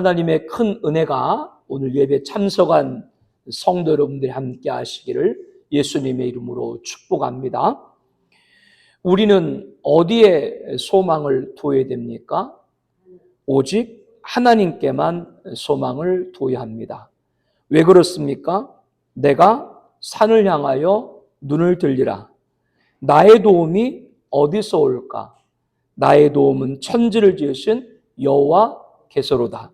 하나님의 큰 은혜가 오늘 예배 참석한 성도 여러분들이 함께 하시기를 예수님의 이름으로 축복합니다. 우리는 어디에 소망을 둬야 됩니까? 오직 하나님께만 소망을 둬야 합니다. 왜 그렇습니까? 내가 산을 향하여 눈을 들리라. 나의 도움이 어디서 올까? 나의 도움은 천지를 지으신 여호와께서로다.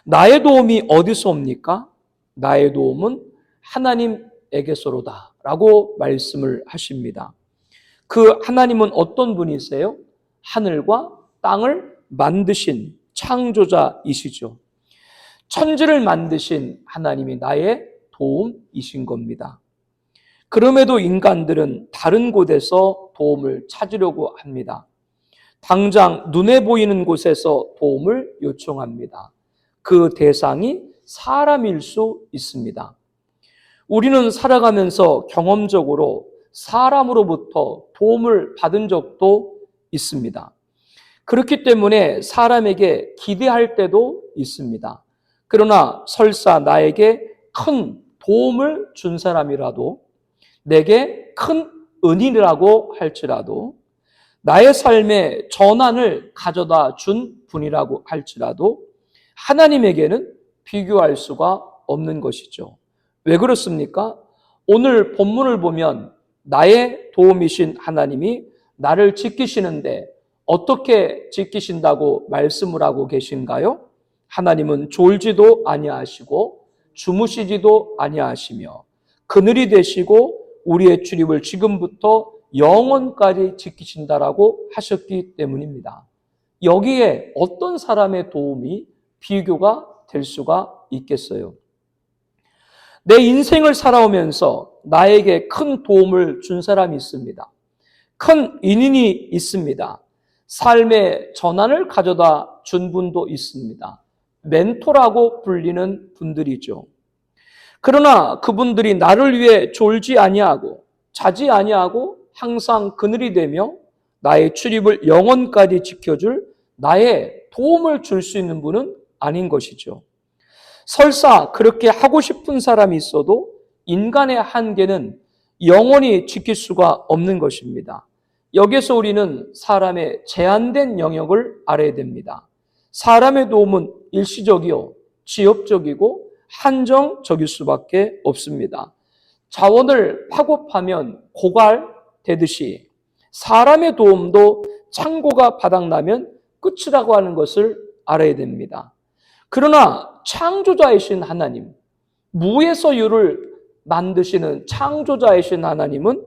나의 도움이 어디서 옵니까? 나의 도움은 하나님에게서로다 라고 말씀을 하십니다. 그 하나님은 어떤 분이세요? 하늘과 땅을 만드신 창조자이시죠. 천지를 만드신 하나님이 나의 도움이신 겁니다. 그럼에도 인간들은 다른 곳에서 도움을 찾으려고 합니다. 당장 눈에 보이는 곳에서 도움을 요청합니다. 그 대상이 사람일 수 있습니다. 우리는 살아가면서 경험적으로 사람으로부터 도움을 받은 적도 있습니다. 그렇기 때문에 사람에게 기대할 때도 있습니다. 그러나 설사 나에게 큰 도움을 준 사람이라도, 내게 큰 은인이라고 할지라도, 나의 삶에 전환을 가져다 준 분이라고 할지라도 하나님에게는 비교할 수가 없는 것이죠. 왜 그렇습니까? 오늘 본문을 보면 나의 도움이신 하나님이 나를 지키시는데 어떻게 지키신다고 말씀을 하고 계신가요? 하나님은 졸지도 아니하시고 주무시지도 아니하시며 그늘이 되시고 우리의 출입을 지금부터 영원까지 지키신다라고 하셨기 때문입니다. 여기에 어떤 사람의 도움이 비교가 될 수가 있겠어요? 내 인생을 살아오면서 나에게 큰 도움을 준 사람이 있습니다. 큰 인연이 있습니다. 삶의 전환을 가져다 준 분도 있습니다. 멘토라고 불리는 분들이죠. 그러나 그분들이 나를 위해 졸지 아니하고 자지 아니하고 항상 그늘이 되며 나의 출입을 영원까지 지켜줄 나의 도움을 줄 수 있는 분은 아닌 것이죠. 설사 그렇게 하고 싶은 사람이 있어도 인간의 한계는 영원히 지킬 수가 없는 것입니다. 여기서 우리는 사람의 제한된 영역을 알아야 됩니다. 사람의 도움은 일시적이요, 지역적이고 한정적일 수밖에 없습니다. 자원을 파고파면 고갈되듯이 사람의 도움도 창고가 바닥나면 끝이라고 하는 것을 알아야 됩니다. 그러나 창조자이신 하나님, 무에서 유를 만드시는 창조자이신 하나님은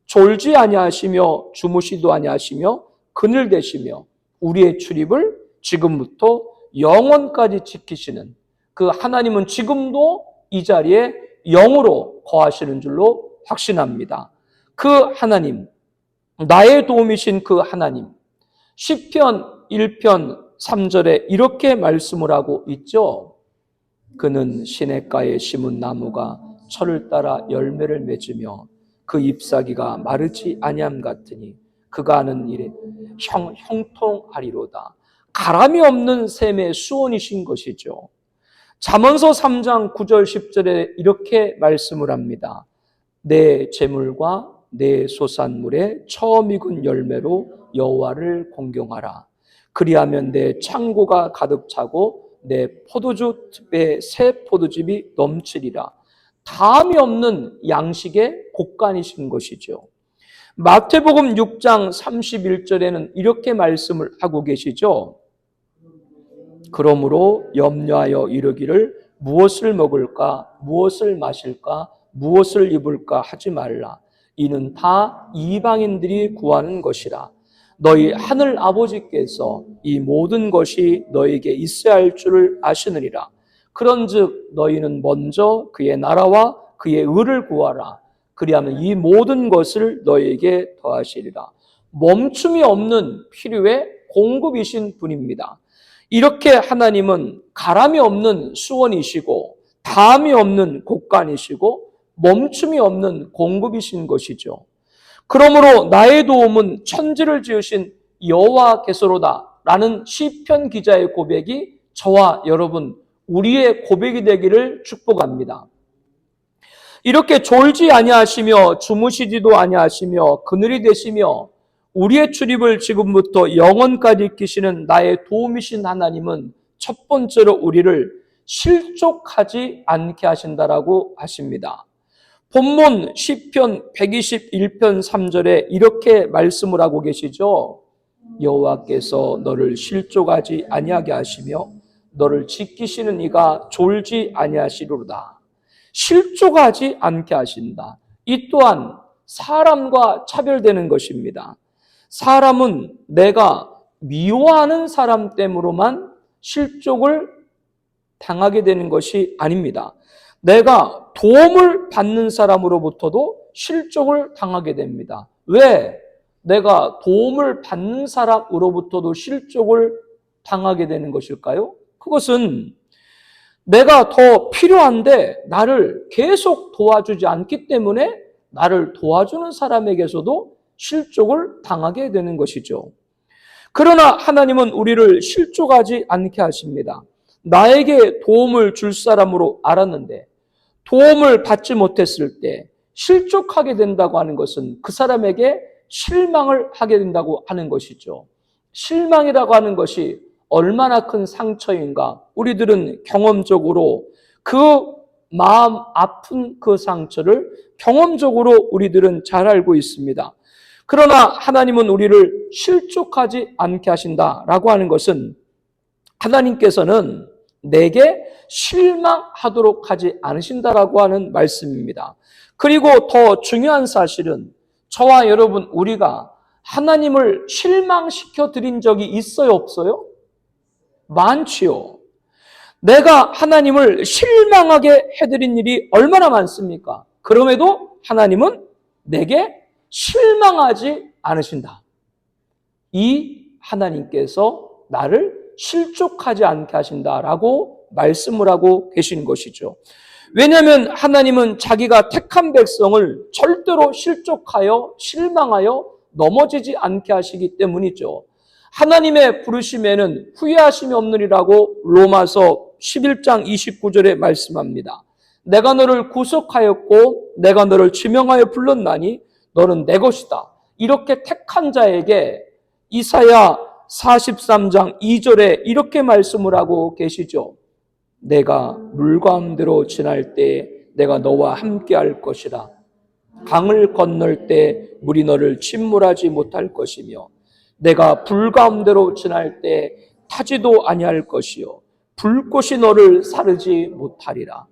졸지 아니하시며 주무시도 아니하시며 그늘 되시며 우리의 출입을 지금부터 영원까지 지키시는 그 하나님은 지금도 이 자리에 영으로 거하시는 줄로 확신합니다. 그 하나님, 나의 도움이신 그 하나님, 시편 1편 3절에 이렇게 말씀을 하고 있죠. 그는 시냇가에 심은 나무가 철을 따라 열매를 맺으며 그 잎사귀가 마르지 아니함 같으니 그가 하는 일에 형통하리로다. 가람이 없는 샘의 수원이신 것이죠. 잠언서 3장 9절 10절에 이렇게 말씀을 합니다. 내 재물과 내 소산물의 처음 익은 열매로 여호와를 공경하라. 그리하면 내 창고가 가득 차고 내 포도주에 새 포도즙이 넘치리라. 다함이 없는 양식의 곡간이신 것이죠. 마태복음 6장 31절에는 이렇게 말씀을 하고 계시죠. 그러므로 염려하여 이르기를 무엇을 먹을까, 무엇을 마실까, 무엇을 입을까 하지 말라. 이는 다 이방인들이 구하는 것이라. 너희 하늘 아버지께서 이 모든 것이 너에게 있어야 할 줄을 아시느니라. 그런즉 너희는 먼저 그의 나라와 그의 의를 구하라. 그리하면 이 모든 것을 너희에게 더하시리라. 멈춤이 없는 필요의 공급이신 분입니다. 이렇게 하나님은 가람이 없는 수원이시고 다함이 없는 곡간이시고 멈춤이 없는 공급이신 것이죠. 그러므로 나의 도움은 천지를 지으신 여호와께서로다 라는 시편 기자의 고백이 저와 여러분 우리의 고백이 되기를 축복합니다. 이렇게 졸지 아니하시며 주무시지도 아니하시며 그늘이 되시며 우리의 출입을 지금부터 영원까지 익히시는 나의 도움이신 하나님은 첫 번째로 우리를 실족하지 않게 하신다라고 하십니다. 본문 시편 121편 3절에 이렇게 말씀을 하고 계시죠. 여호와께서 너를 실족하지 아니하게 하시며 너를 지키시는 이가 졸지 아니하시리로다. 실족하지 않게 하신다. 이 또한 사람과 차별되는 것입니다. 사람은 내가 미워하는 사람 때문에만 실족을 당하게 되는 것이 아닙니다. 내가 도움을 받는 사람으로부터도 실족을 당하게 됩니다. 왜? 내가 도움을 받는 사람으로부터도 실족을 당하게 되는 것일까요? 그것은 내가 더 필요한데 나를 계속 도와주지 않기 때문에 나를 도와주는 사람에게서도 실족을 당하게 되는 것이죠. 그러나 하나님은 우리를 실족하지 않게 하십니다. 나에게 도움을 줄 사람으로 알았는데 도움을 받지 못했을 때 실족하게 된다고 하는 것은 그 사람에게 실망을 하게 된다고 하는 것이죠. 실망이라고 하는 것이 얼마나 큰 상처인가 우리들은 경험적으로 그 마음 아픈 그 상처를 경험적으로 우리들은 잘 알고 있습니다. 그러나 하나님은 우리를 실족하지 않게 하신다라고 하는 것은 하나님께서는 내게 실망하도록 하지 않으신다라고 하는 말씀입니다. 그리고 더 중요한 사실은 저와 여러분 우리가 하나님을 실망시켜 드린 적이 있어요, 없어요? 많지요. 내가 하나님을 실망하게 해드린 일이 얼마나 많습니까? 그럼에도 하나님은 내게 실망하지 않으신다. 이 하나님께서 나를 실족하지 않게 하신다라고 말씀을 하고 계신 것이죠. 왜냐하면 하나님은 자기가 택한 백성을 절대로 실족하여 실망하여 넘어지지 않게 하시기 때문이죠. 하나님의 부르심에는 후회하심이 없느니라고 로마서 11장 29절에 말씀합니다. 내가 너를 구속하였고 내가 너를 지명하여 불렀나니 너는 내 것이다. 이렇게 택한 자에게 이사야 43장 2절에 이렇게 말씀을 하고 계시죠. 내가 물 가운데로 지날 때 내가 너와 함께 할 것이라. 강을 건널 때 물이 너를 침몰하지 못할 것이며 내가 불 가운데로 지날 때 타지도 아니할 것이요 불꽃이 너를 사르지 못하리라.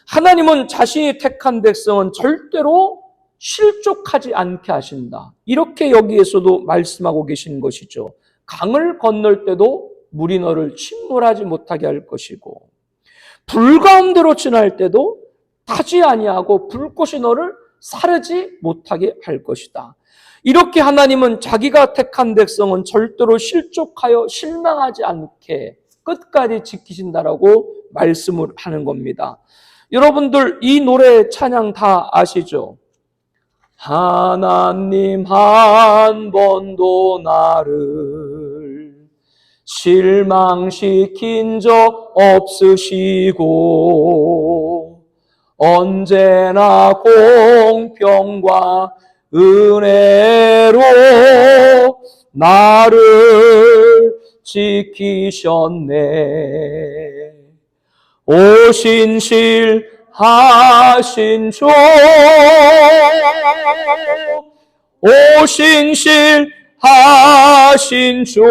하나님은 자신이 택한 백성은 절대로 실족하지 않게 하신다. 이렇게 여기에서도 말씀하고 계신 것이죠. 강을 건널 때도 물이 너를 침몰하지 못하게 할 것이고 불 가운데로 지날 때도 타지 아니하고 불꽃이 너를 사르지 못하게 할 것이다. 이렇게 하나님은 자기가 택한 백성은 절대로 실족하여 실망하지 않게 끝까지 지키신다라고 말씀을 하는 겁니다. 여러분들 이 노래 찬양 다 아시죠? 하나님 한 번도 나를 실망시킨 적 없으시고 언제나 공평과 은혜로 나를 지키셨네. 오신실하신 주, 오신실하신 주,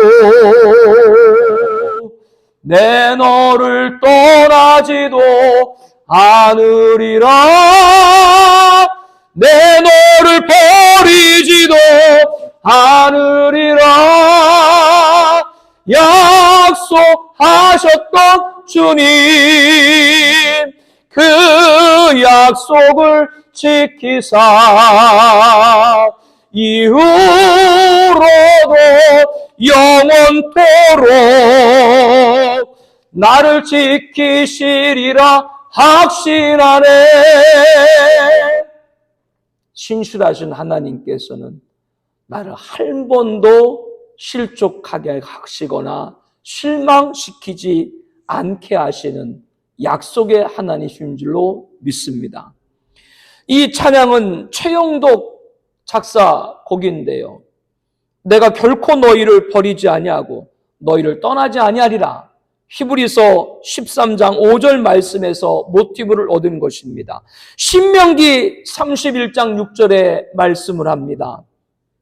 내 너를 떠나지도 않으리라. 내 너를 버리지도 않으리라. 약속하셨던 주님, 그 약속을 지키사 이후로도 영원토록 나를 지키시리라 확신하네. 신실하신 하나님께서는 나를 한 번도 실족하게 하시거나 실망시키지 않게 하시는 약속의 하나님이신 줄로 믿습니다. 이 찬양은 최영덕 작사 곡인데요. 내가 결코 너희를 버리지 아니하고 너희를 떠나지 아니하리라. 히브리서 13장 5절 말씀에서 모티브를 얻은 것입니다. 신명기 31장 6절에 말씀을 합니다.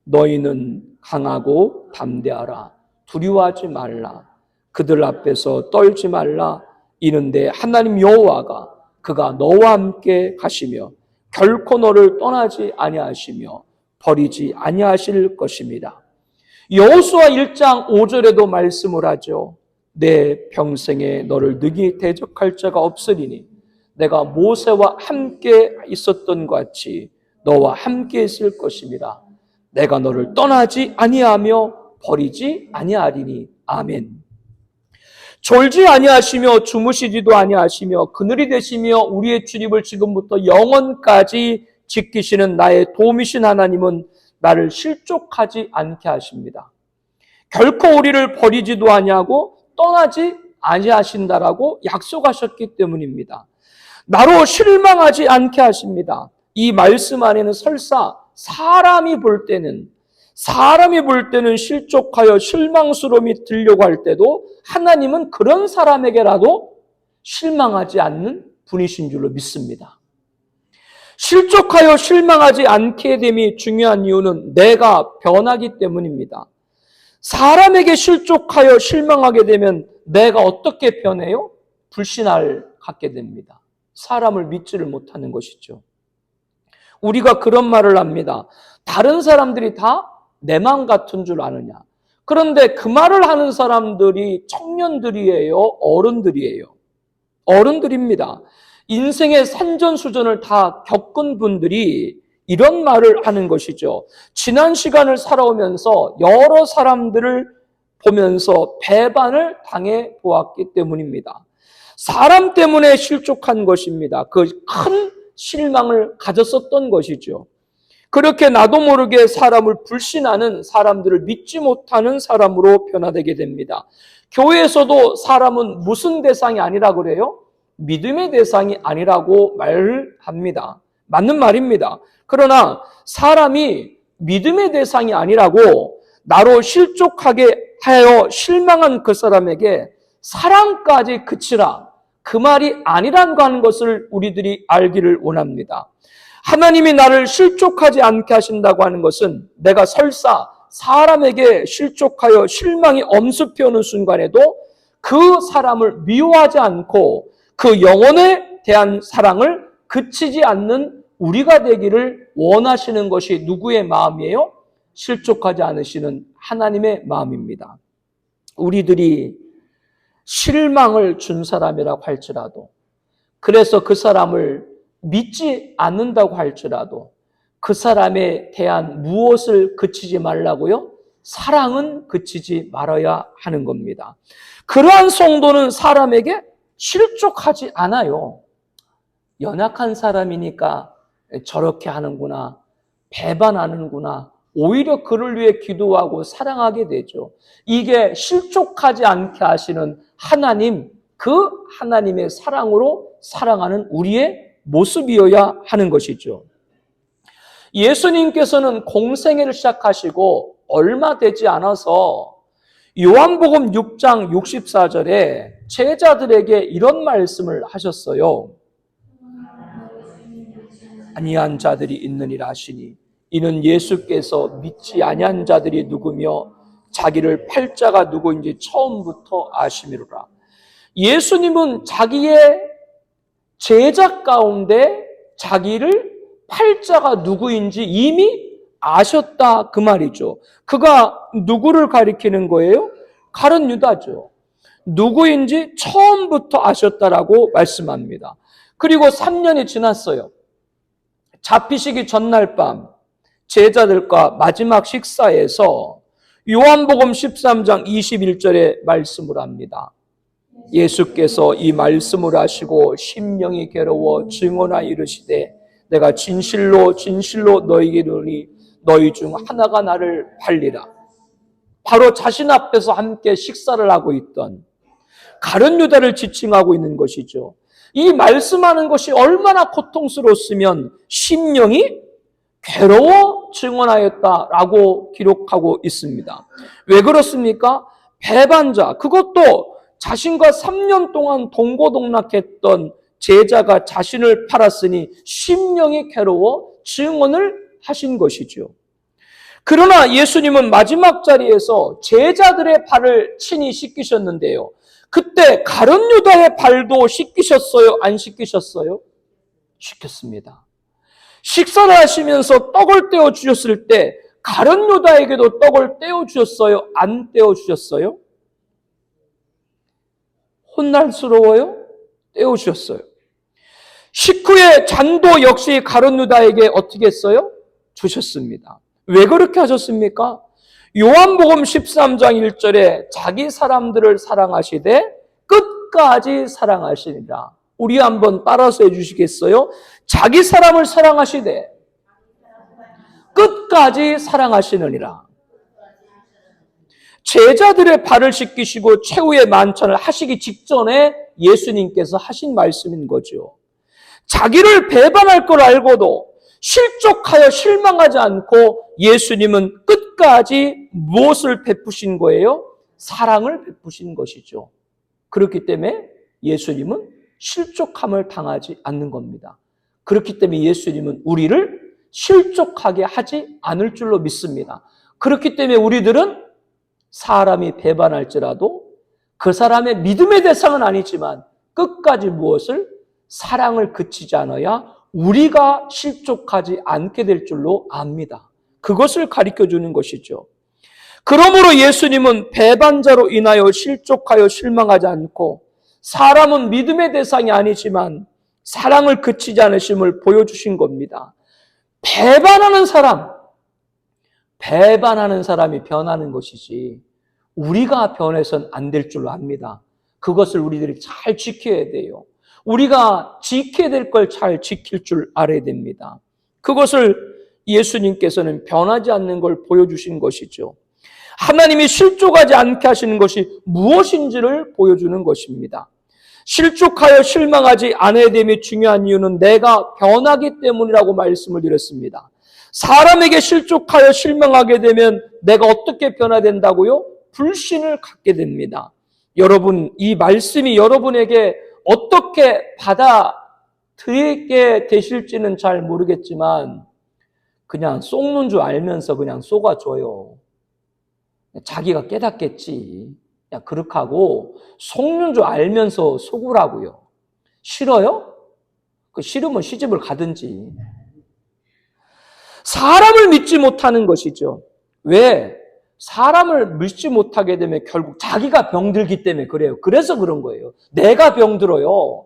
너희는 강하고 담대하라. 두려워하지 말라. 그들 앞에서 떨지 말라. 이는데 하나님 여호와가 그가 너와 함께 가시며 결코 너를 떠나지 아니하시며 버리지 아니하실 것입니다. 여호수아 1장 5절에도 말씀을 하죠. 내 평생에 너를 능히 대적할 자가 없으리니 내가 모세와 함께 있었던 것 같이 너와 함께 있을 것입니다. 내가 너를 떠나지 아니하며 버리지 아니하리니. 아멘. 졸지 아니하시며 주무시지도 아니하시며 그늘이 되시며 우리의 출입을 지금부터 영원까지 지키시는 나의 도움이신 하나님은 나를 실족하지 않게 하십니다. 결코 우리를 버리지도 아니하고 떠나지 아니하신다라고 약속하셨기 때문입니다. 나로 실망하지 않게 하십니다. 이 말씀 안에는 설사 사람이 볼 때는 실족하여 실망스러움이 들려고 할 때도 하나님은 그런 사람에게라도 실망하지 않는 분이신 줄로 믿습니다. 실족하여 실망하지 않게 됨이 중요한 이유는 내가 변하기 때문입니다. 사람에게 실족하여 실망하게 되면 내가 어떻게 변해요? 불신을 갖게 됩니다. 사람을 믿지를 못하는 것이죠. 우리가 그런 말을 합니다. 다른 사람들이 다 내 마음 같은 줄 아느냐. 그런데 그 말을 하는 사람들이 청년들이에요? 어른들이에요? 어른들입니다. 인생의 산전수전을 다 겪은 분들이 이런 말을 하는 것이죠. 지난 시간을 살아오면서 여러 사람들을 보면서 배반을 당해 보았기 때문입니다. 사람 때문에 실족한 것입니다. 그 큰 실망을 가졌었던 것이죠. 그렇게 나도 모르게 사람을 불신하는, 사람들을 믿지 못하는 사람으로 변화되게 됩니다. 교회에서도 사람은 무슨 대상이 아니라고 그래요? 믿음의 대상이 아니라고 말을 합니다. 맞는 말입니다. 그러나 사람이 믿음의 대상이 아니라고 나로 실족하게 하여 실망한 그 사람에게 사랑까지 그치라. 그 말이 아니라는 것을 우리들이 알기를 원합니다. 하나님이 나를 실족하지 않게 하신다고 하는 것은 내가 설사 사람에게 실족하여 실망이 엄습해오는 순간에도 그 사람을 미워하지 않고 그 영혼에 대한 사랑을 그치지 않는 우리가 되기를 원하시는 것이 누구의 마음이에요? 실족하지 않으시는 하나님의 마음입니다. 우리들이 실망을 준 사람이라고 할지라도, 그래서 그 사람을 믿지 않는다고 할지라도 그 사람에 대한 무엇을 그치지 말라고요? 사랑은 그치지 말아야 하는 겁니다. 그러한 성도는 사람에게 실족하지 않아요. 연약한 사람이니까 저렇게 하는구나, 배반하는구나, 오히려 그를 위해 기도하고 사랑하게 되죠. 이게 실족하지 않게 하시는 하나님, 그 하나님의 사랑으로 사랑하는 우리의 모습이어야 하는 것이죠. 예수님께서는 공생애를 시작하시고 얼마 되지 않아서 요한복음 6장 64절에 제자들에게 이런 말씀을 하셨어요. 아니한 자들이 있느니라 하시니 이는 예수께서 믿지 아니한 자들이 누구며 자기를 팔자가 누구인지 처음부터 아심이로라. 예수님은 자기의 제자 가운데 자기를 팔자가 누구인지 이미 아셨다 그 말이죠. 그가 누구를 가리키는 거예요? 가룟 유다죠. 누구인지 처음부터 아셨다라고 말씀합니다. 그리고 3년이 지났어요. 잡히시기 전날 밤 제자들과 마지막 식사에서 요한복음 13장 21절에 말씀을 합니다. 예수께서 이 말씀을 하시고 심령이 괴로워 증언하여 이르시되 내가 진실로 진실로 너희에게 이르노니 너희 중 하나가 나를 팔리라. 바로 자신 앞에서 함께 식사를 하고 있던 가룟 유다를 지칭하고 있는 것이죠. 이 말씀하는 것이 얼마나 고통스러웠으면 심령이 괴로워 증언하였다라고 기록하고 있습니다. 왜 그렇습니까? 배반자, 그것도 자신과 3년 동안 동고동락했던 제자가 자신을 팔았으니 심령이 괴로워 증언을 하신 것이죠. 그러나 예수님은 마지막 자리에서 제자들의 발을 친히 씻기셨는데요. 그때 가룟 유다의 발도 씻기셨어요? 안 씻기셨어요? 씻겼습니다. 식사를 하시면서 떡을 떼어 주셨을 때 가룟 유다에게도 떡을 떼어 주셨어요? 안 떼어 주셨어요? 혼란스러워요? 떼어 주셨어요. 식후에 잔도 역시 가룟 유다에게 어떻게 했어요? 주셨습니다. 왜 그렇게 하셨습니까? 요한복음 13장 1절에 자기 사람들을 사랑하시되 끝까지 사랑하시니라. 우리 한번 따라서 해주시겠어요? 자기 사람을 사랑하시되 끝까지 사랑하시느니라. 제자들의 발을 씻기시고 최후의 만찬을 하시기 직전에 예수님께서 하신 말씀인 거죠. 자기를 배반할 걸 알고도 실족하여 실망하지 않고 예수님은 끝까지 무엇을 베푸신 거예요? 사랑을 베푸신 것이죠. 그렇기 때문에 예수님은 실족함을 당하지 않는 겁니다. 그렇기 때문에 예수님은 우리를 실족하게 하지 않을 줄로 믿습니다. 그렇기 때문에 우리들은 사람이 배반할지라도 그 사람의 믿음의 대상은 아니지만 끝까지 무엇을? 사랑을 그치지 않아야 우리가 실족하지 않게 될 줄로 압니다. 그것을 가르쳐주는 것이죠. 그러므로 예수님은 배반자로 인하여 실족하여 실망하지 않고 사람은 믿음의 대상이 아니지만 사랑을 그치지 않으심을 보여주신 겁니다. 배반하는 사람이 변하는 것이지 우리가 변해서는 안 될 줄로 압니다. 그것을 우리들이 잘 지켜야 돼요. 우리가 지켜야 될 걸 잘 지킬 줄 알아야 됩니다. 그것을 예수님께서는 변하지 않는 걸 보여주신 것이죠. 하나님이 실족하지 않게 하시는 것이 무엇인지를 보여주는 것입니다. 실족하여 실망하지 않아야 됨이 중요한 이유는 내가 변하기 때문이라고 말씀을 드렸습니다. 사람에게 실족하여 실망하게 되면 내가 어떻게 변화된다고요? 불신을 갖게 됩니다. 여러분, 이 말씀이 여러분에게 어떻게 받아들이게 되실지는 잘 모르겠지만 그냥 속는 줄 알면서 그냥 속아줘요. 자기가 깨닫겠지. 그냥 그렇게 하고 속는 줄 알면서 속으라고요. 싫어요? 싫으면 시집을 가든지. 사람을 믿지 못하는 것이죠. 왜? 사람을 믿지 못하게 되면 결국 자기가 병들기 때문에 그래요. 그래서 그런 거예요. 내가 병들어요.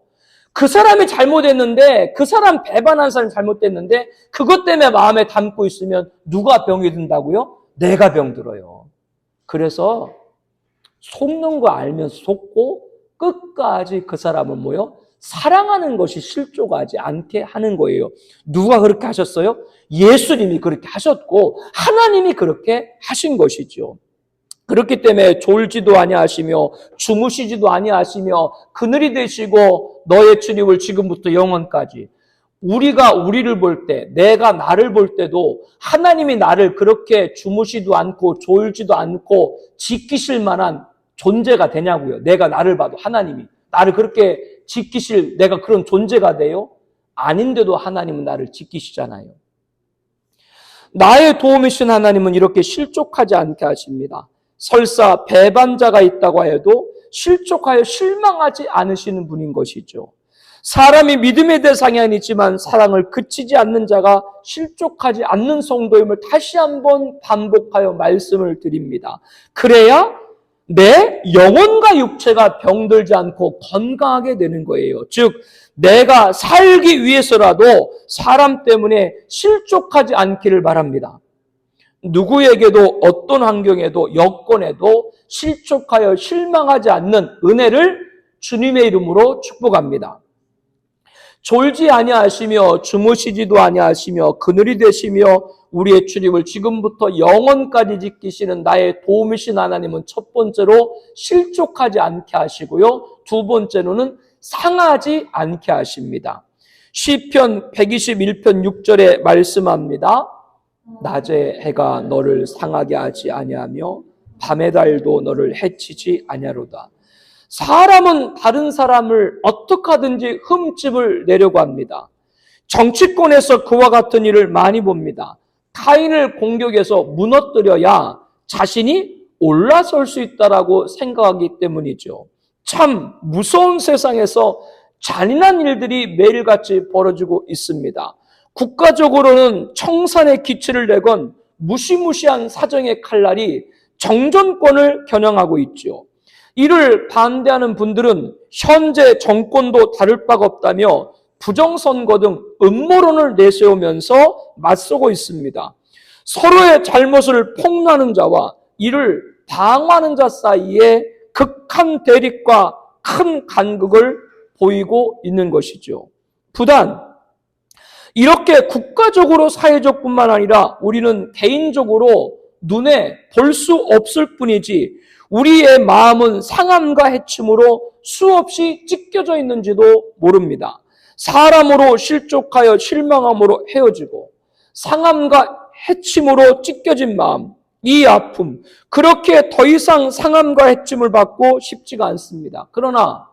그 사람이 잘못했는데, 그 사람 배반한 사람이 잘못됐는데 그것 때문에 마음에 담고 있으면 누가 병이 든다고요? 내가 병들어요. 그래서 속는 거 알면서 속고 끝까지 그 사람은 뭐요? 사랑하는 것이 실족하지 않게 하는 거예요. 누가 그렇게 하셨어요? 예수님이 그렇게 하셨고 하나님이 그렇게 하신 것이죠. 그렇기 때문에 졸지도 아니하시며 주무시지도 아니하시며 그늘이 되시고 너의 주님을 지금부터 영원까지. 우리가 우리를 볼 때, 내가 나를 볼 때도 하나님이 나를 그렇게 주무시도 않고 졸지도 않고 지키실 만한 존재가 되냐고요. 내가 나를 봐도 하나님이 나를 그렇게 지키실 내가 그런 존재가 돼요? 아닌데도 하나님은 나를 지키시잖아요. 나의 도움이신 하나님은 이렇게 실족하지 않게 하십니다. 설사 배반자가 있다고 해도 실족하여 실망하지 않으시는 분인 것이죠. 사람이 믿음의 대상이 아니지만 사랑을 그치지 않는 자가 실족하지 않는 성도임을 다시 한번 반복하여 말씀을 드립니다. 그래야 내 영혼과 육체가 병들지 않고 건강하게 되는 거예요. 즉 내가 살기 위해서라도 사람 때문에 실족하지 않기를 바랍니다. 누구에게도 어떤 환경에도 여건에도 실족하여 실망하지 않는 은혜를 주님의 이름으로 축복합니다. 졸지 아니하시며 주무시지도 아니하시며 그늘이 되시며 우리의 출입을 지금부터 영원까지 지키시는 나의 도움이신 하나님은 첫 번째로 실족하지 않게 하시고요. 두 번째로는 상하지 않게 하십니다. 시편 121편 6절에 말씀합니다. 낮에 해가 너를 상하게 하지 아니하며 밤의 달도 너를 해치지 아니하로다. 사람은 다른 사람을 어떻게 하든지 흠집을 내려고 합니다. 정치권에서 그와 같은 일을 많이 봅니다. 타인을 공격해서 무너뜨려야 자신이 올라설 수 있다라고 생각하기 때문이죠. 참 무서운 세상에서 잔인한 일들이 매일같이 벌어지고 있습니다. 국가적으로는 청산의 기치를 내건 무시무시한 사정의 칼날이 정전권을 겨냥하고 있죠. 이를 반대하는 분들은 현재 정권도 다를 바가 없다며 부정선거 등 음모론을 내세우면서 맞서고 있습니다. 서로의 잘못을 폭로하는 자와 이를 방어하는 자 사이에 극한 대립과 큰 간극을 보이고 있는 것이죠. 부단 이렇게 국가적으로 사회적뿐만 아니라 우리는 개인적으로 눈에 볼 수 없을 뿐이지 우리의 마음은 상함과 해침으로 수없이 찢겨져 있는지도 모릅니다. 사람으로 실족하여 실망함으로 헤어지고 상함과 해침으로 찢겨진 마음, 이 아픔, 그렇게 더 이상 상함과 해침을 받고 싶지가 않습니다. 그러나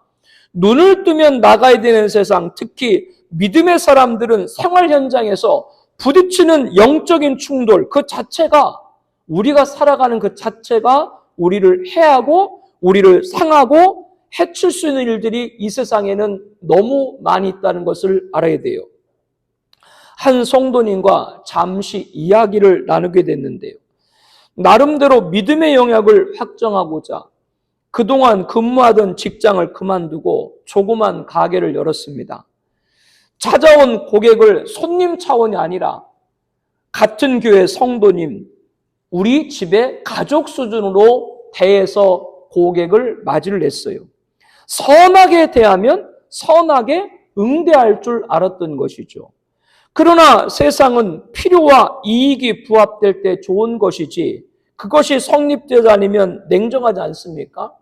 눈을 뜨면 나가야 되는 세상, 특히 믿음의 사람들은 생활 현장에서 부딪히는 영적인 충돌 그 자체가 우리가 살아가는 그 자체가 우리를 해하고 우리를 상하고 해칠 수 있는 일들이 이 세상에는 너무 많이 있다는 것을 알아야 돼요. 한 성도님과 잠시 이야기를 나누게 됐는데요. 나름대로 믿음의 영역을 확정하고자 그동안 근무하던 직장을 그만두고 조그만 가게를 열었습니다. 찾아온 고객을 손님 차원이 아니라 같은 교회 성도님, 우리 집의 가족 수준으로 대해서 고객을 맞이를 했어요. 선하게 대하면 선하게 응대할 줄 알았던 것이죠. 그러나 세상은 필요와 이익이 부합될 때 좋은 것이지 그것이 성립되지 않으면 냉정하지 않습니까?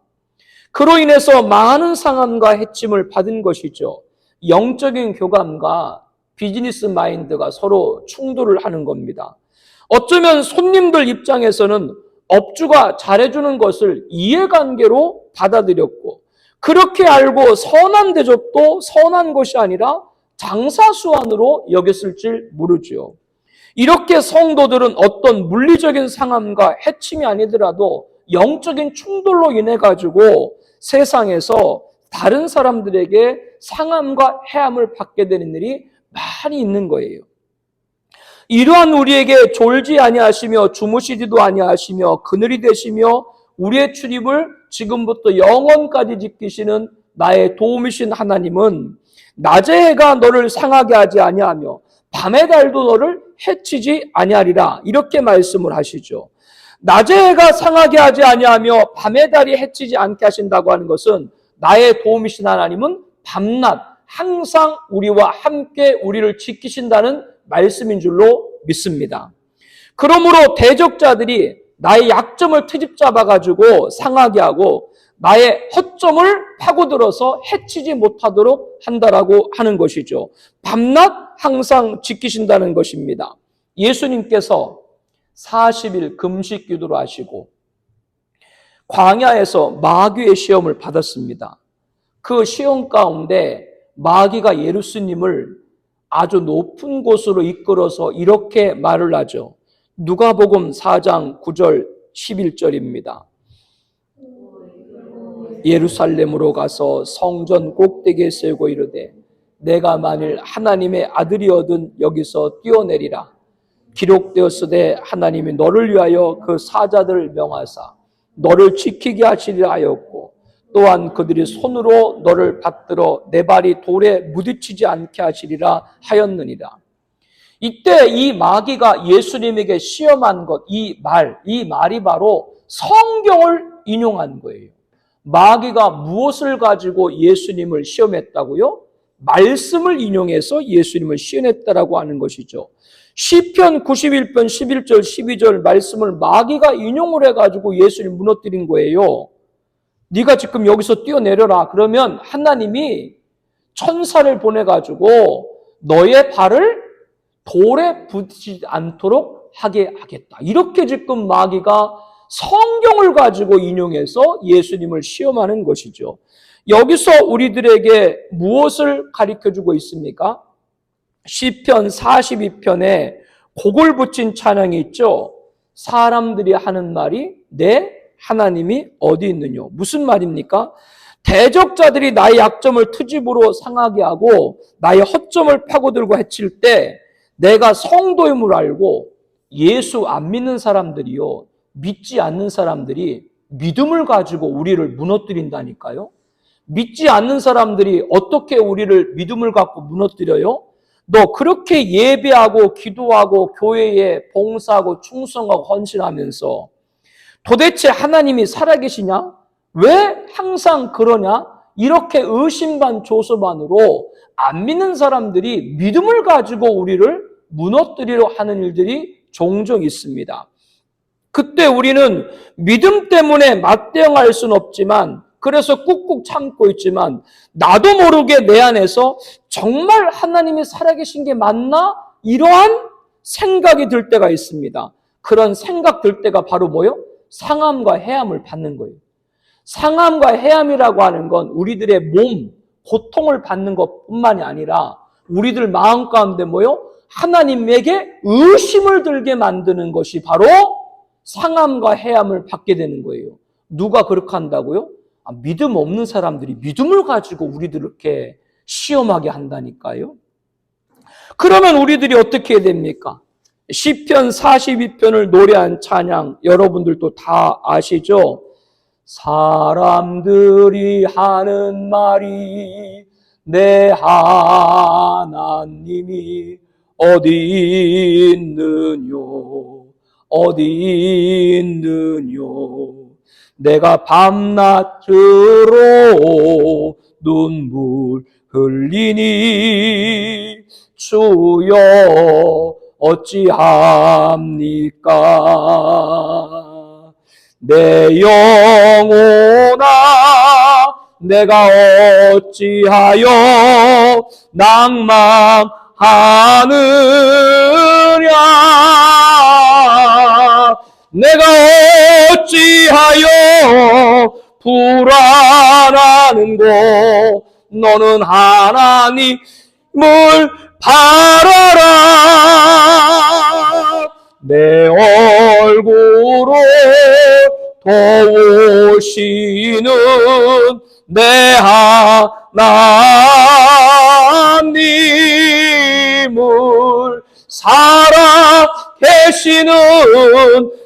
그로 인해서 많은 상함과 해침을 받은 것이죠. 영적인 교감과 비즈니스 마인드가 서로 충돌을 하는 겁니다. 어쩌면 손님들 입장에서는 업주가 잘해주는 것을 이해관계로 받아들였고 그렇게 알고 선한 대접도 선한 것이 아니라 장사수완으로 여겼을지 모르죠. 이렇게 성도들은 어떤 물리적인 상함과 해침이 아니더라도 영적인 충돌로 인해 가지고 세상에서 다른 사람들에게 상함과 해함을 받게 되는 일이 많이 있는 거예요. 이러한 우리에게 졸지 아니하시며 주무시지도 아니하시며 그늘이 되시며 우리의 출입을 지금부터 영원까지 지키시는 나의 도움이신 하나님은 낮의 해가 너를 상하게 하지 아니하며 밤의 달도 너를 해치지 아니하리라 이렇게 말씀을 하시죠. 낮의 해가 상하게 하지 아니하며 밤의 달이 해치지 않게 하신다고 하는 것은 나의 도움이신 하나님은 밤낮 항상 우리와 함께 우리를 지키신다는 말씀인 줄로 믿습니다. 그러므로 대적자들이 나의 약점을 트집 잡아가지고 상하게 하고 나의 허점을 파고들어서 해치지 못하도록 한다라고 하는 것이죠. 밤낮 항상 지키신다는 것입니다. 예수님께서 40일 금식 기도를 하시고 광야에서 마귀의 시험을 받았습니다. 그 시험 가운데 마귀가 예수님을 아주 높은 곳으로 이끌어서 이렇게 말을 하죠. 누가복음 4장 9절 11절입니다. 예루살렘으로 가서 성전 꼭대기에 세우고 이르되 내가 만일 하나님의 아들이거든 여기서 뛰어내리라. 기록되었으되 하나님이 너를 위하여 그 사자들을 명하사 너를 지키게 하시리라 하였고 또한 그들이 손으로 너를 받들어 내 발이 돌에 부딪히지 않게 하시리라 하였느니라. 이때 이 마귀가 예수님에게 시험한 것, 이 말이 바로 성경을 인용한 거예요. 마귀가 무엇을 가지고 예수님을 시험했다고요? 말씀을 인용해서 예수님을 시인했다라고 하는 것이죠. 시편 91편 11절 12절 말씀을 마귀가 인용을 해가지고 예수님 무너뜨린 거예요. 네가 지금 여기서 뛰어내려라. 그러면 하나님이 천사를 보내가지고 너의 발을 돌에 부딪히지 않도록 하게 하겠다. 이렇게 지금 마귀가 성경을 가지고 인용해서 예수님을 시험하는 것이죠. 여기서 우리들에게 무엇을 가르쳐주고 있습니까? 시편 42편에 곡을 붙인 찬양이 있죠. 사람들이 하는 말이 내 하나님이 어디 있느냐. 무슨 말입니까? 대적자들이 나의 약점을 트집으로 상하게 하고 나의 허점을 파고들고 해칠 때 내가 성도임을 알고 예수 안 믿는 사람들이요, 믿지 않는 사람들이 믿음을 가지고 우리를 무너뜨린다니까요. 믿지 않는 사람들이 어떻게 우리를 믿음을 갖고 무너뜨려요? 너 그렇게 예배하고 기도하고 교회에 봉사하고 충성하고 헌신하면서 도대체 하나님이 살아계시냐? 왜 항상 그러냐? 이렇게 의심반조소반으로 안 믿는 사람들이 믿음을 가지고 우리를 무너뜨리려 하는 일들이 종종 있습니다. 그때 우리는 믿음 때문에 맞대응할 수는 없지만, 그래서 꾹꾹 참고 있지만 나도 모르게 내 안에서 정말 하나님이 살아계신 게 맞나? 이러한 생각이 들 때가 있습니다. 그런 생각 들 때가 바로 뭐요? 상함과 해함을 받는 거예요. 상함과 해함이라고 하는 건 우리들의 몸, 고통을 받는 것뿐만이 아니라 우리들 마음 가운데 뭐요? 하나님에게 의심을 들게 만드는 것이 바로 상함과 해함을 받게 되는 거예요. 누가 그렇게 한다고요? 믿음 없는 사람들이 믿음을 가지고 우리들 이렇게 시험하게 한다니까요. 그러면 우리들이 어떻게 해야 됩니까? 시편 42편을 노래한 찬양 여러분들도 다 아시죠? 사람들이 하는 말이 내 하나님이 어디 있느뇨 어디 있느뇨 내가 밤낮으로 눈물 흘리니 주여 어찌합니까? 내 영혼아 내가 어찌하여 낭망하느냐 내가 어찌하여 불안하는고 너는 하나님을 바라라 내 얼굴을 도우시는 내 하나님을 살아 계시는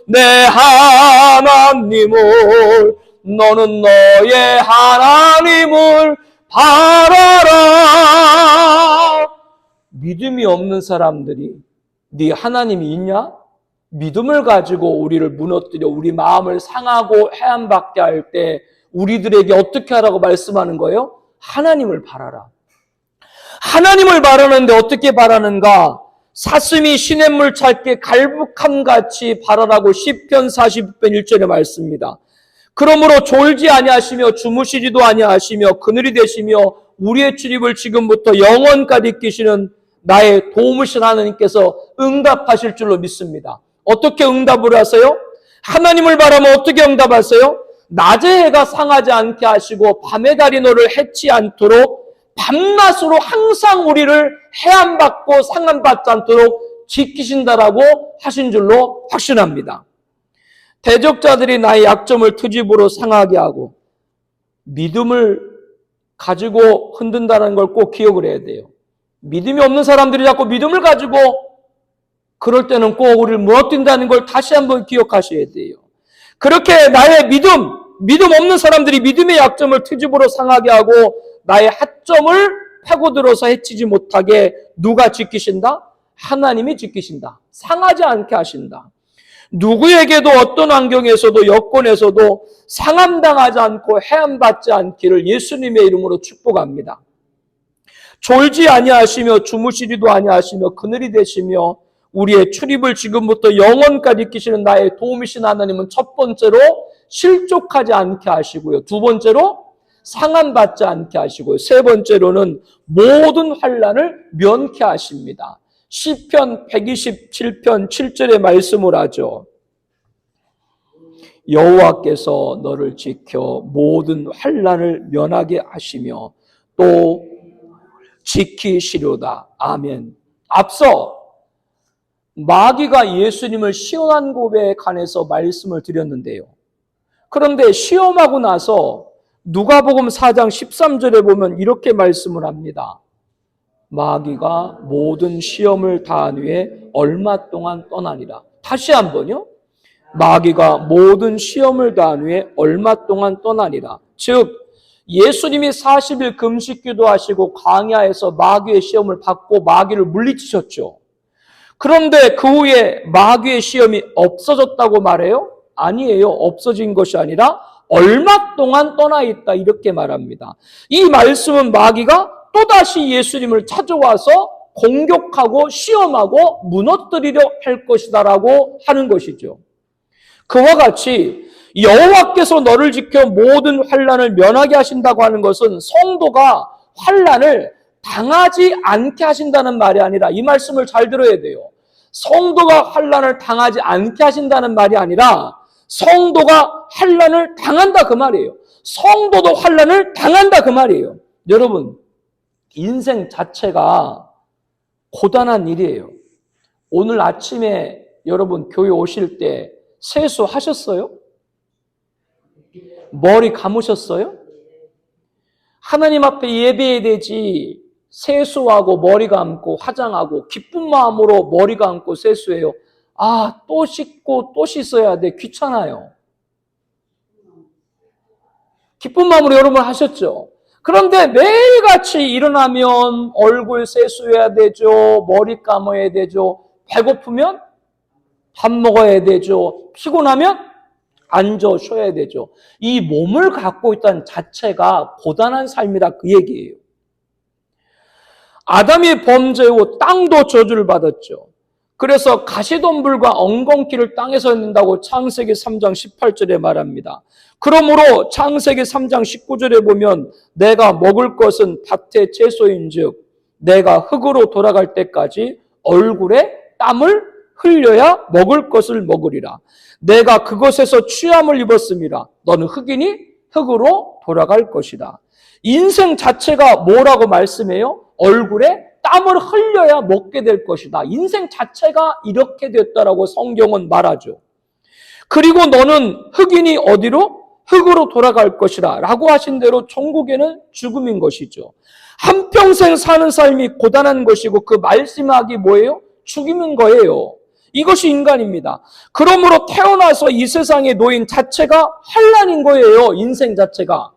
내 하나님을 너는 너의 하나님을 바라라. 믿음이 없는 사람들이 네 하나님이 있냐? 믿음을 가지고 우리를 무너뜨려 우리 마음을 상하고 해함받게 할 때 우리들에게 어떻게 하라고 말씀하는 거예요? 하나님을 바라라. 하나님을 바라는데 어떻게 바라는가? 사슴이 시냇물 찾게 갈북함같이 바라라고 시편 40편 1절에 말씀입니다. 그러므로 졸지 아니하시며 주무시지도 아니하시며 그늘이 되시며 우리의 출입을 지금부터 영원까지 끼시는 나의 도우무신 하나님께서 응답하실 줄로 믿습니다. 어떻게 응답을 하세요? 하나님을 바라면 어떻게 응답하세요? 낮에 해가 상하지 않게 하시고 밤의 달이 너를 해치 않도록 밤낮으로 항상 우리를 해함받고 상함받지 않도록 지키신다라고 하신 줄로 확신합니다. 대적자들이 나의 약점을 트집으로 상하게 하고 믿음을 가지고 흔든다는 걸 꼭 기억을 해야 돼요. 믿음이 없는 사람들이 자꾸 믿음을 가지고 그럴 때는 꼭 우리를 무너뜨린다는 걸 다시 한번 기억하셔야 돼요. 그렇게 나의 믿음 없는 사람들이 믿음의 약점을 트집으로 상하게 하고 나의 하점을 파고들어서 해치지 못하게 누가 지키신다? 하나님이 지키신다. 상하지 않게 하신다. 누구에게도 어떤 환경에서도 여건에서도 상함당하지 않고 해함받지 않기를 예수님의 이름으로 축복합니다. 졸지 아니하시며 주무시지도 아니하시며 그늘이 되시며 우리의 출입을 지금부터 영원까지 이끄시는 나의 도움이신 하나님은 첫 번째로 실족하지 않게 하시고요. 두 번째로 상함받지 않게 하시고요. 세 번째로는 모든 환난을 면케 하십니다. 시편 127편 7절의 말씀을 하죠. 여호와께서 너를 지켜 모든 환난을 면하게 하시며 또 지키시려다. 아멘. 앞서 마귀가 예수님을 시험한 법에 관해서 말씀을 드렸는데요. 그런데 시험하고 나서 누가복음 4장 13절에 보면 이렇게 말씀을 합니다. 마귀가 모든 시험을 다한 후에 얼마 동안 떠나니라. 다시 한번요. 마귀가 모든 시험을 다한 후에 얼마 동안 떠나니라. 즉 예수님이 40일 금식 기도하시고 광야에서 마귀의 시험을 받고 마귀를 물리치셨죠. 그런데 그 후에 마귀의 시험이 없어졌다고 말해요? 아니에요. 없어진 것이 아니라 얼마 동안 떠나 있다 이렇게 말합니다. 이 말씀은 마귀가 또다시 예수님을 찾아와서 공격하고 시험하고 무너뜨리려 할 것이다라고 하는 것이죠. 그와 같이 여호와께서 너를 지켜 모든 환난을 면하게 하신다고 하는 것은 성도가 환난을 당하지 않게 하신다는 말이 아니라 이 말씀을 잘 들어야 돼요. 성도가 환난을 당하지 않게 하신다는 말이 아니라 성도가 환난을 당한다 그 말이에요. 성도도 환난을 당한다 그 말이에요. 여러분, 인생 자체가 고단한 일이에요. 오늘 아침에 여러분 교회 오실 때 세수하셨어요? 머리 감으셨어요? 하나님 앞에 예배해야 되지 세수하고 머리 감고 화장하고 기쁜 마음으로 머리 감고 세수해요. 아, 또 씻고 또 씻어야 돼. 귀찮아요. 기쁜 마음으로 여러분 하셨죠? 그런데 매일같이 일어나면 얼굴 세수해야 되죠. 머리 감아야 되죠. 배고프면 밥 먹어야 되죠. 피곤하면 앉아 쉬어야 되죠. 이 몸을 갖고 있다는 자체가 고단한 삶이다 그 얘기예요. 아담이 범죄 후 땅도 저주를 받았죠. 그래서 가시덤불과 엉겅퀴를 땅에서 낳는다고 창세기 3장 18절에 말합니다. 그러므로 창세기 3장 19절에 보면 내가 먹을 것은 밭의 채소인즉 내가 흙으로 돌아갈 때까지 얼굴에 땀을 흘려야 먹을 것을 먹으리라. 내가 그것에서 취함을 입었습니다. 너는 흙이니 흙으로 돌아갈 것이다. 인생 자체가 뭐라고 말씀해요? 얼굴에 땀을 흘려야 먹게 될 것이다. 인생 자체가 이렇게 됐다라고 성경은 말하죠. 그리고 너는 흙이니 어디로? 흙으로 돌아갈 것이라 라고 하신 대로 천국에는 죽음인 것이죠. 한평생 사는 삶이 고단한 것이고 그 말씀하기 뭐예요? 죽이는 거예요. 이것이 인간입니다. 그러므로 태어나서 이 세상에 놓인 자체가 환난인 거예요. 인생 자체가.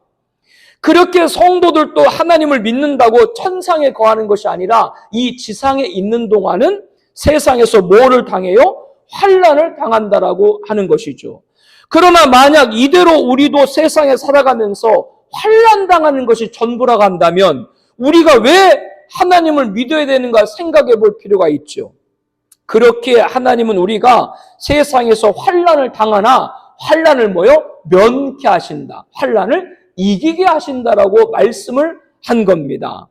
그렇게 성도들도 하나님을 믿는다고 천상에 거하는 것이 아니라 이 지상에 있는 동안은 세상에서 뭐를 당해요? 환난을 당한다라고 하는 것이죠. 그러나 만약 이대로 우리도 세상에 살아가면서 환난 당하는 것이 전부라고 한다면 우리가 왜 하나님을 믿어야 되는가 생각해 볼 필요가 있죠. 그렇게 하나님은 우리가 세상에서 환난을 당하나 환난을 면케하신다. 환난을 이기게 하신다라고 말씀을 한 겁니다.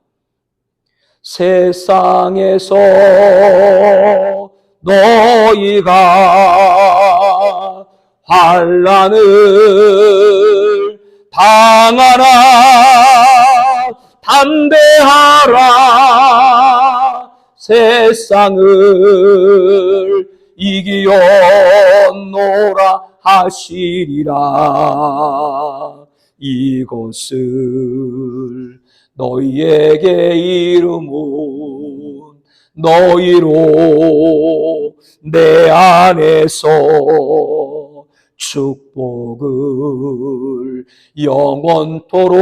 세상에서 너희가 환난을 당하나 담대하라. 세상을 이기었노라 하시리라. 이것을 너희에게 이름은 너희로 내 안에서 축복을 영원토록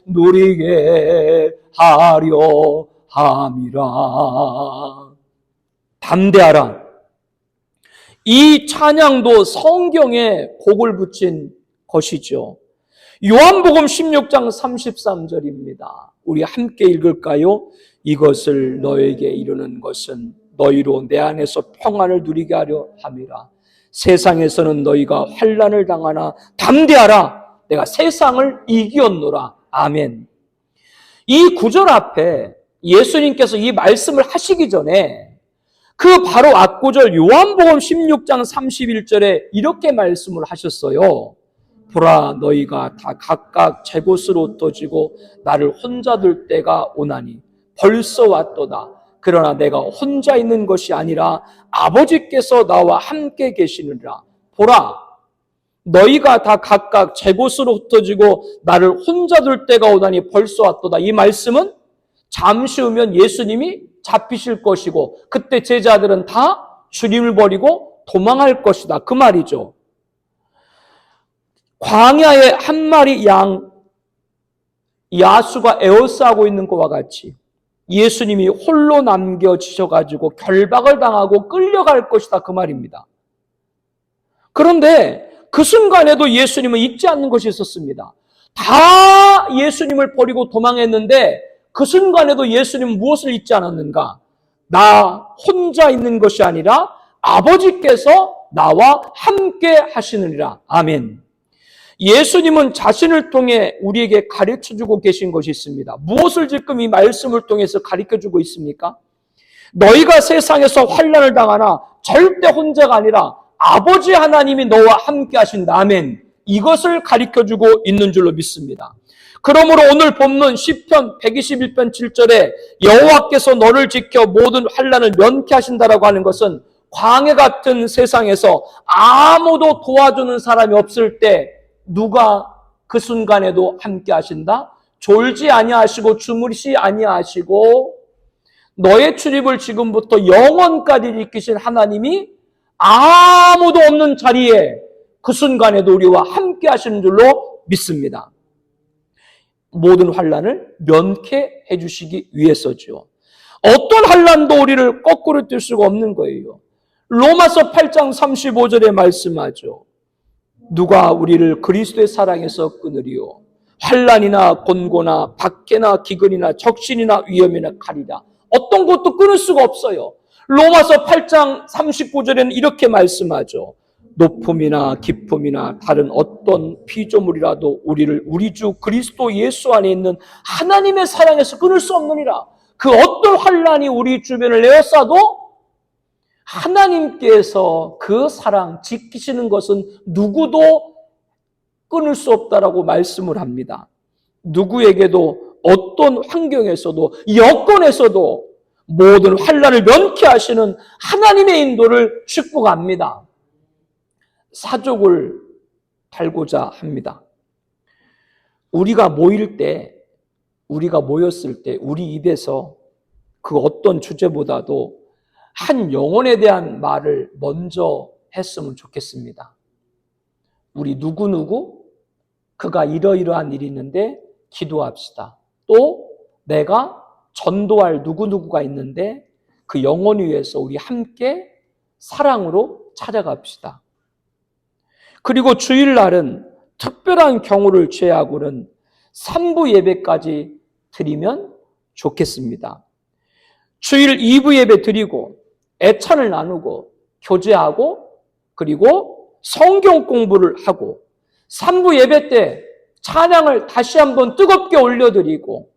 누리게 하려 함이라. 담대하라. 이 찬양도 성경에 곡을 붙인 것이죠. 요한복음 16장 33절입니다. 우리 함께 읽을까요? 이것을 너에게 이루는 것은 너희로 내 안에서 평안을 누리게 하려 함이라. 세상에서는 너희가 환난을 당하나 담대하라. 내가 세상을 이기었노라. 아멘. 이 구절 앞에 예수님께서 이 말씀을 하시기 전에 그 바로 앞구절 요한복음 16장 31절에 이렇게 말씀을 하셨어요. 보라, 너희가 다 각각 제 곳으로 흩어지고 나를 혼자 둘 때가 오나니 벌써 왔도다. 그러나 내가 혼자 있는 것이 아니라 아버지께서 나와 함께 계시느니라. 보라, 너희가 다 각각 제 곳으로 흩어지고 나를 혼자 둘 때가 오다니 벌써 왔도다. 이 말씀은 잠시 후면 예수님이 잡히실 것이고 그때 제자들은 다 주님을 버리고 도망할 것이다. 그 말이죠. 광야에 한 마리 양 야수가 에워싸고 있는 것과 같이 예수님이 홀로 남겨지셔가지고 결박을 당하고 끌려갈 것이다. 그 말입니다. 그런데 그 순간에도 예수님은 잊지 않는 것이 있었습니다. 다 예수님을 버리고 도망했는데 그 순간에도 예수님은 무엇을 잊지 않았는가? 나 혼자 있는 것이 아니라 아버지께서 나와 함께 하시느니라. 아멘. 예수님은 자신을 통해 우리에게 가르쳐주고 계신 것이 있습니다. 무엇을 지금 이 말씀을 통해서 가르쳐주고 있습니까? 너희가 세상에서 환난을 당하나 절대 혼자가 아니라 아버지 하나님이 너와 함께 하신다. 아멘. 이것을 가르쳐주고 있는 줄로 믿습니다. 그러므로 오늘 본문 시편 121편 7절에 여호와께서 너를 지켜 모든 환난을 면케하신다라고 하는 것은 광야 같은 세상에서 아무도 도와주는 사람이 없을 때 누가 그 순간에도 함께 하신다? 졸지 아니하시고 주무시 아니하시고 너의 출입을 지금부터 영원까지 지키신 하나님이 아무도 없는 자리에 그 순간에도 우리와 함께 하시는 줄로 믿습니다. 모든 환난을 면케해 주시기 위해서죠. 어떤 환난도 우리를 거꾸로 뛸 수가 없는 거예요. 로마서 8장 35절에 말씀하죠. 누가 우리를 그리스도의 사랑에서 끊으리요? 환난이나 곤고나 박해나 기근이나 적신이나 위험이나 칼이다. 어떤 것도 끊을 수가 없어요. 로마서 8장 39절에는 이렇게 말씀하죠. 높음이나 깊음이나 다른 어떤 피조물이라도 우리를 우리 주 그리스도 예수 안에 있는 하나님의 사랑에서 끊을 수 없느니라. 그 어떤 환난이 우리 주변을 에워싸도 하나님께서 그 사랑 지키시는 것은 누구도 끊을 수 없다라고 말씀을 합니다. 누구에게도 어떤 환경에서도 여건에서도 모든 환난을 면케하시는 하나님의 인도를 축복합니다. 사족을 달고자 합니다. 우리가 모였을 때 우리 입에서 그 어떤 주제보다도 한 영혼에 대한 말을 먼저 했으면 좋겠습니다. 우리 누구누구 그가 이러이러한 일이 있는데 기도합시다. 또 내가 전도할 누구누구가 있는데 그 영혼 위해서 우리 함께 사랑으로 찾아갑시다. 그리고 주일날은 특별한 경우를 제외하고는 3부 예배까지 드리면 좋겠습니다. 주일 2부 예배 드리고 애찬을 나누고 교제하고 그리고 성경 공부를 하고 3부 예배 때 찬양을 다시 한번 뜨겁게 올려드리고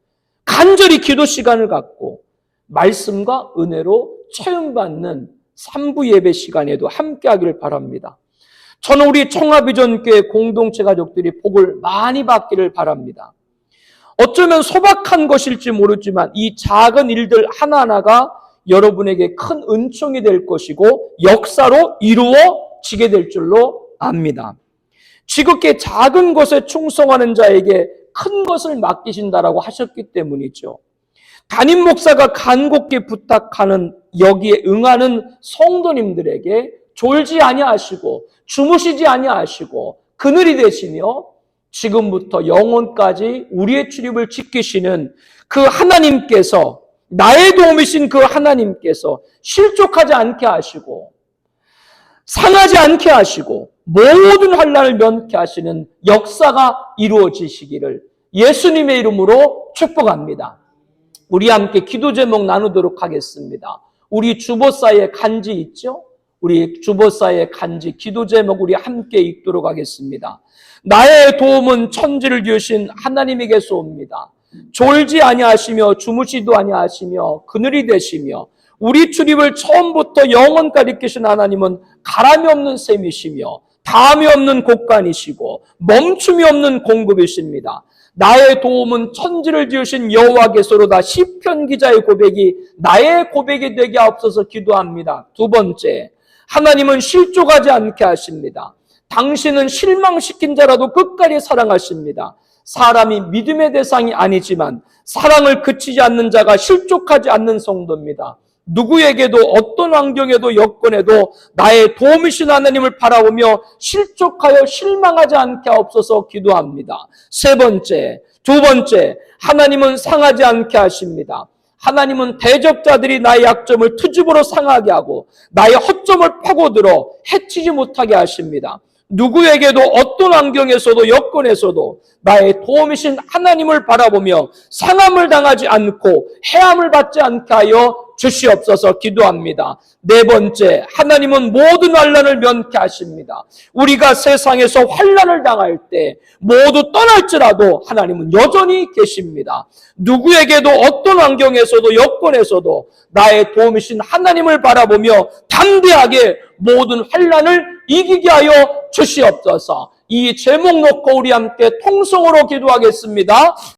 간절히 기도 시간을 갖고 말씀과 은혜로 체험받는 3부 예배 시간에도 함께 하기를 바랍니다. 저는 우리 청아비전교회 공동체 가족들이 복을 많이 받기를 바랍니다. 어쩌면 소박한 것일지 모르지만 이 작은 일들 하나하나가 여러분에게 큰 은총이 될 것이고 역사로 이루어지게 될 줄로 압니다. 지극히 작은 것에 충성하는 자에게 큰 것을 맡기신다라고 하셨기 때문이죠. 담임 목사가 간곡히 부탁하는 여기에 응하는 성도님들에게 졸지 아니하시고 주무시지 아니하시고 그늘이 되시며 지금부터 영원까지 우리의 출입을 지키시는 그 하나님께서 나의 도움이신 그 하나님께서 실족하지 않게 하시고 상하지 않게 하시고 모든 환난을 면케 하시는 역사가 이루어지시기를 예수님의 이름으로 축복합니다. 우리 함께 기도 제목 나누도록 하겠습니다. 우리 주보사의 간지 있죠? 우리 주보사의 간지 기도 제목 우리 함께 읽도록 하겠습니다. 나의 도움은 천지를 지으신 하나님에게서 옵니다. 졸지 아니하시며 주무시도 아니하시며 그늘이 되시며 우리 출입을 처음부터 영원까지 이끄신 하나님은 가람이 없는 셈이시며 다함이 없는 곳간이시고 멈춤이 없는 공급이십니다. 나의 도움은 천지를 지으신 여호와께서로다. 시편 기자의 고백이 나의 고백이 되게 하옵소서 기도합니다. 두 번째, 하나님은 실족하지 않게 하십니다. 당신은 실망시킨 자라도 끝까지 사랑하십니다. 사람이 믿음의 대상이 아니지만 사랑을 그치지 않는 자가 실족하지 않는 성도입니다. 누구에게도 어떤 환경에도 여건에도 나의 도움이신 하나님을 바라보며 실족하여 실망하지 않게 하옵소서 기도합니다. 두 번째, 하나님은 상하지 않게 하십니다. 하나님은 대적자들이 나의 약점을 투집으로 상하게 하고 나의 허점을 파고들어 해치지 못하게 하십니다. 누구에게도 어떤 환경에서도 여건에서도 나의 도움이신 하나님을 바라보며 상함을 당하지 않고 해함을 받지 않게 하여 주시옵소서 기도합니다. 네 번째, 하나님은 모든 환난을 면케 하십니다. 우리가 세상에서 환난을 당할 때 모두 떠날지라도 하나님은 여전히 계십니다. 누구에게도 어떤 환경에서도 여건에서도 나의 도움이신 하나님을 바라보며 담대하게 모든 환난을 이기게 하여 주시옵소서. 이 제목 놓고 우리 함께 통성으로 기도하겠습니다.